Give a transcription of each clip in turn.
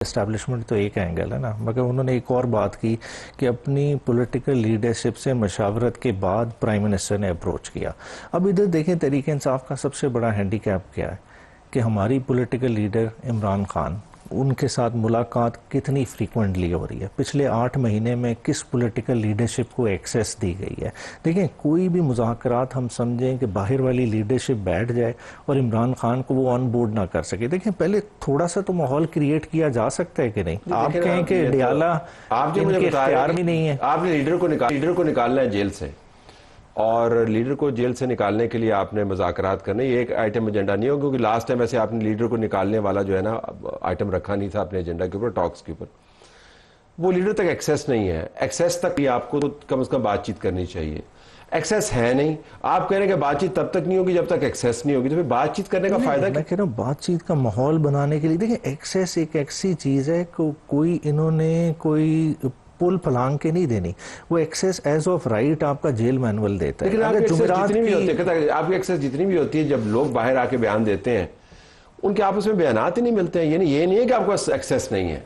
Establishment تو ایک angle ہے نا، مگر انہوں نے ایک اور بات کی کہ اپنی پولیٹیکل لیڈرشپ سے مشاورت کے بعد پرائم منسٹر نے اپروچ کیا۔ اب ادھر دیکھیں تحریک انصاف کا سب سے بڑا ہینڈی کیپ کیا ہے کہ ہماری پولیٹیکل لیڈر عمران خان، ان کے ساتھ ملاقات کتنی فریکوینٹلی ہو رہی ہے، پچھلے 8 مہینے میں کس پولیٹیکل لیڈرشپ کو ایکسیس دی گئی ہے۔ دیکھیں کوئی بھی مذاکرات ہم سمجھیں کہ باہر والی لیڈرشپ بیٹھ جائے اور عمران خان کو وہ آن بورڈ نہ کر سکے، دیکھیں پہلے تھوڑا سا تو ماحول کریٹ کیا جا سکتا ہے کہ نہیں؟ آپ کہیں کہ ڈیالہ ان کے اختیار بھی نہیں ہے۔ آپ نے لیڈر کو نکالنا ہے جیل سے، اور لیڈر کو جیل سے نکالنے کے لیے آپ نے مذاکرات کرنے، یہ ایک آئٹم ایجنڈا نہیں ہو، کیونکہ لاسٹ ٹائم ایسے آپ نے لیڈر کو نکالنے والا جو ہے نا آئٹم رکھا نہیں تھا اپنے ایجنڈا کے اوپر، ٹاکس کے اوپر۔ وہ لیڈر تک ایکسیس نہیں ہے، ایکسیس تک بھی آپ کو کم از کم بات چیت کرنی چاہیے۔ ایکسیس ہے نہیں، آپ کہہ رہے ہیں کہ بات چیت تب تک نہیں ہوگی جب تک ایکسیس نہیں ہوگی، تو پھر بات چیت کرنے کا فائدہ کیا؟ میں کہہ رہا ہوں بات چیت کا ماحول بنانے کے لیے دیکھیں ایکسیس ایک ایسی چیز ہے کہ کوئی انہوں نے کوئی پل پھلانگ کے نہیں دینی، وہ ایکسیس ایز آف رائٹ آپ کا جیل مینول دیتا ہے۔ لیکن آپ کی ایکسیس جتنی بھی ہوتی ہے، جب لوگ باہر آ کے بیان دیتے ہیں ان کے آپس میں بیانات ہی نہیں ملتے ہیں، یعنی یہ نہیں ہے کہ آپ کو ایکسیس نہیں ہے۔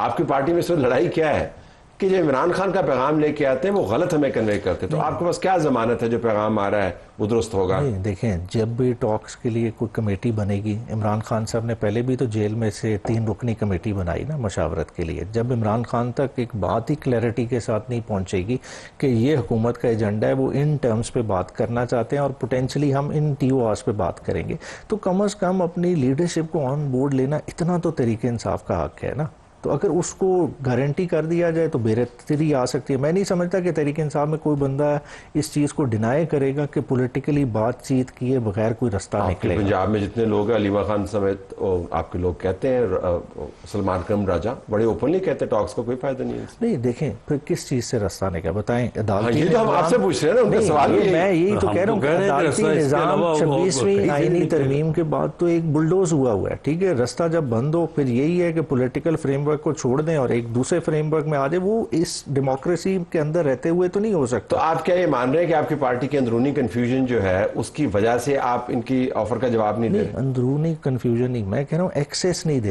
آپ کی پارٹی میں اس وقت لڑائی کیا ہے کہ جو عمران خان کا پیغام لے کے آتے ہیں وہ غلط ہمیں کنوے کرتے ہیں، تو آپ کے پاس کیا ضمانت ہے جو پیغام آ رہا ہے وہ درست ہوگا؟ نہیں دیکھیں، جب بھی ٹاکس کے لیے کوئی کمیٹی بنے گی، عمران خان صاحب نے پہلے بھی تو جیل میں سے 3 رکنی کمیٹی بنائی نا مشاورت کے لیے، جب عمران خان تک ایک بات ہی کلیئرٹی کے ساتھ نہیں پہنچے گی کہ یہ حکومت کا ایجنڈا ہے، وہ ان ٹرمز پہ بات کرنا چاہتے ہیں اور پوٹینشلی ہم ان ٹی او آرز پہ بات کریں گے، تو کم از کم اپنی لیڈرشپ کو آن بورڈ لینا اتنا تو تحریک انصاف کا حق ہے نا۔ تو اگر اس کو گارنٹی کر دیا جائے تو بہتری آ سکتی ہے۔ میں نہیں سمجھتا کہ تحریک انصاف میں کوئی بندہ اس چیز کو ڈینائی کرے گا کہ پولیٹیکلی بات چیت کیے بغیر کوئی رستہ نکلے گا۔ پنجاب میں جتنے لوگ ہیں، علیمہ خان سمیت آپ کے لوگ کہتے ہیں، سلمان کرم راجہ بڑے اوپنلی کہتے ہیں ٹاکس کو کوئی فائدہ نہیں ہے۔ نہیں دیکھیں پھر کس چیز سے رستہ نکلے بتائیں؟ عدالتی یہ تو ہم آپ سے پوچھ رہے ہیں نا، ان کا سوال میں یہی تو کہہ رہا ہوں کہ عدالتی نظام 26ویں آئینی ترمیم کے بعد تو ایک بلڈوز ہوا ہے، ٹھیک ہے، رستہ جب بند ہو پھر یہی ہے کہ پولیٹیکل فریم ورک کو چھوڑ دیں اور ایک دوسرے فریم ورک میں آ جائے، وہ اس ڈیموکریسی کے اندر رہتے ہوئے تو نہیں ہو سکتا۔ تو آپ کیا یہ مان رہے ہیں کہ آپ کی پارٹی کی اندرونی کنفیوژن جو ہے اس کی وجہ سے آپ ان کی آفر کا جواب نہیں دے رہے؟ اندرونی کنفیوژن نہیں، میں کہہ رہا ہوں ایکسیس نہیں دے